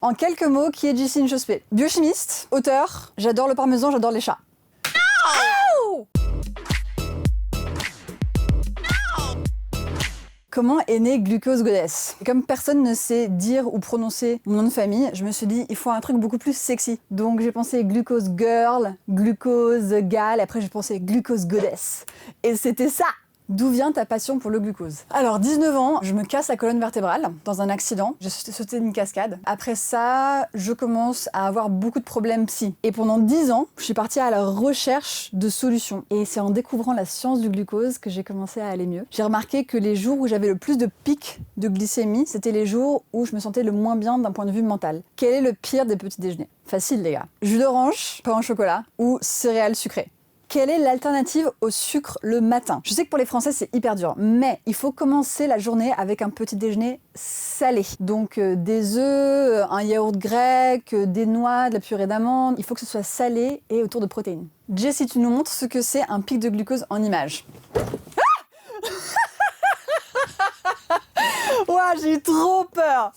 En quelques mots, qui est Jessie Inchauspé? Biochimiste, auteur, j'adore le parmesan, j'adore les chats. Oh! Comment est né Glucose Goddess? Comme personne ne sait dire ou prononcer mon nom de famille, je me suis dit il faut un truc beaucoup plus sexy. Donc j'ai pensé Glucose Girl, Glucose Gal, et après j'ai pensé Glucose Goddess. Et c'était ça! D'où vient ta passion pour le glucose? Alors, 19 ans, je me casse la colonne vertébrale dans un accident. J'ai sauté d'une cascade. Après ça, je commence à avoir beaucoup de problèmes psy. Et pendant 10 ans, je suis partie à la recherche de solutions. Et c'est en découvrant la science du glucose que j'ai commencé à aller mieux. J'ai remarqué que les jours où j'avais le plus de pics de glycémie, c'était les jours où je me sentais le moins bien d'un point de vue mental. Quel est le pire des petits déjeuners? Facile, les gars. Jus d'orange, pain au chocolat ou céréales sucrées. Quelle est l'alternative au sucre le matin? Je sais que pour les Français, c'est hyper dur, mais il faut commencer la journée avec un petit déjeuner salé. Donc des œufs, un yaourt grec, des noix, de la purée d'amande. Il faut que ce soit salé et autour de protéines. Jessie, tu nous montres ce que c'est un pic de glucose en images. Ouah, j'ai eu trop peur!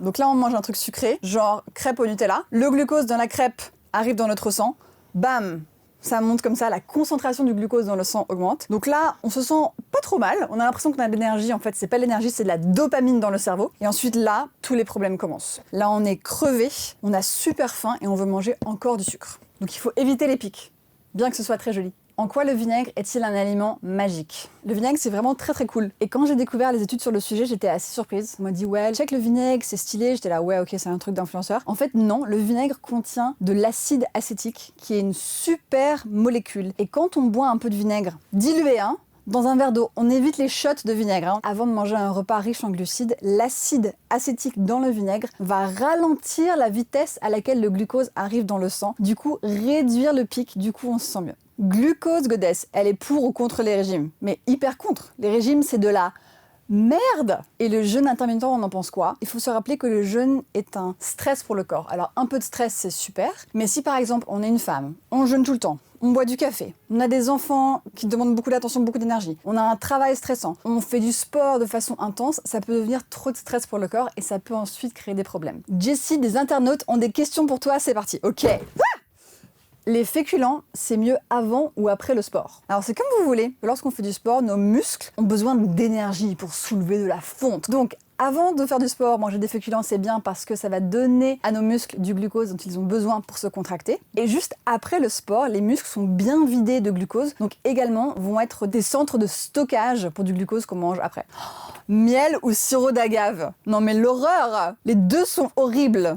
Donc là, on mange un truc sucré, genre crêpe au Nutella. Le glucose dans la crêpe arrive dans notre sang, bam, ça monte comme ça, la concentration du glucose dans le sang augmente. Donc là, on se sent pas trop mal, on a l'impression qu'on a de l'énergie, en fait c'est pas l'énergie, c'est de la dopamine dans le cerveau. Et ensuite là, tous les problèmes commencent. Là on est crevé, on a super faim et on veut manger encore du sucre. Donc il faut éviter les pics, bien que ce soit très joli. En quoi le vinaigre est-il un aliment magique? Le vinaigre, c'est vraiment très très cool. Et quand j'ai découvert les études sur le sujet, j'étais assez surprise. On m'a dit, ouais, check le vinaigre, c'est stylé. J'étais là, ouais, ok, c'est un truc d'influenceur. En fait, non, le vinaigre contient de l'acide acétique, qui est une super molécule. Et quand on boit un peu de vinaigre dilué, dans un verre d'eau, on évite les shots de vinaigre. Avant de manger un repas riche en glucides, l'acide acétique dans le vinaigre va ralentir la vitesse à laquelle le glucose arrive dans le sang. Du coup, réduire le pic, du coup, on se sent mieux. Glucose Goddess, elle est pour ou contre les régimes? Mais hyper contre. Les régimes, c'est de la merde! Et le jeûne intermittent, on en pense quoi? Il faut se rappeler que le jeûne est un stress pour le corps. Alors, un peu de stress, c'est super. Mais si par exemple, on est une femme, on jeûne tout le temps, on boit du café, on a des enfants qui demandent beaucoup d'attention, beaucoup d'énergie, on a un travail stressant, on fait du sport de façon intense, ça peut devenir trop de stress pour le corps et ça peut ensuite créer des problèmes. Jessie, des internautes ont des questions pour toi, c'est parti. Ok. Les féculents, c'est mieux avant ou après le sport? Alors c'est comme vous voulez. Lorsqu'on fait du sport, nos muscles ont besoin d'énergie pour soulever de la fonte. Donc avant de faire du sport, manger des féculents, c'est bien parce que ça va donner à nos muscles du glucose dont ils ont besoin pour se contracter. Et juste après le sport, les muscles sont bien vidés de glucose, donc également vont être des centres de stockage pour du glucose qu'on mange après. Miel ou sirop d'agave? Non mais l'horreur! Les deux sont horribles.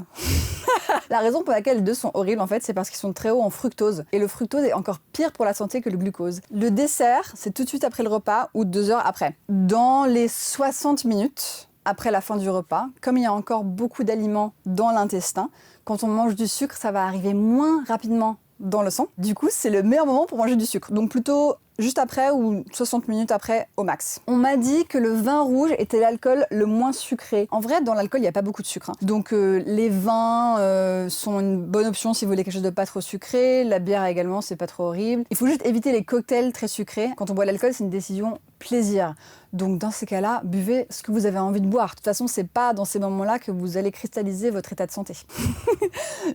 La raison pour laquelle les deux sont horribles, en fait, c'est parce qu'ils sont très hauts en fructose. Et le fructose est encore pire pour la santé que le glucose. Le dessert, c'est tout de suite après le repas ou 2 heures après. Dans les 60 minutes après la fin du repas, comme il y a encore beaucoup d'aliments dans l'intestin, quand on mange du sucre, ça va arriver moins rapidement dans le sang. Du coup, c'est le meilleur moment pour manger du sucre. Donc plutôt juste après ou 60 minutes après au max. On m'a dit que le vin rouge était l'alcool le moins sucré. En vrai, dans l'alcool, il n'y a pas beaucoup de sucre. Donc les vins sont une bonne option si vous voulez quelque chose de pas trop sucré. La bière également, c'est pas trop horrible. Il faut juste éviter les cocktails très sucrés. Quand on boit de l'alcool, c'est une décision plaisir. Donc dans ces cas-là, buvez ce que vous avez envie de boire. De toute façon, c'est pas dans ces moments-là que vous allez cristalliser votre état de santé.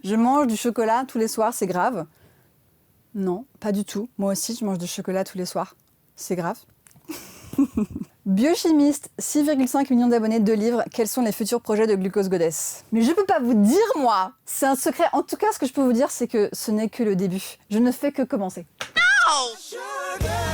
Je mange du chocolat tous les soirs, c'est grave? Non, pas du tout. Moi aussi, je mange du chocolat tous les soirs. C'est grave. Biochimiste, 6,5 millions d'abonnés, 2 livres. Quels sont les futurs projets de Glucose Goddess? Mais je peux pas vous dire, moi! C'est un secret. En tout cas, ce que je peux vous dire, c'est que ce n'est que le début. Je ne fais que commencer. Oh!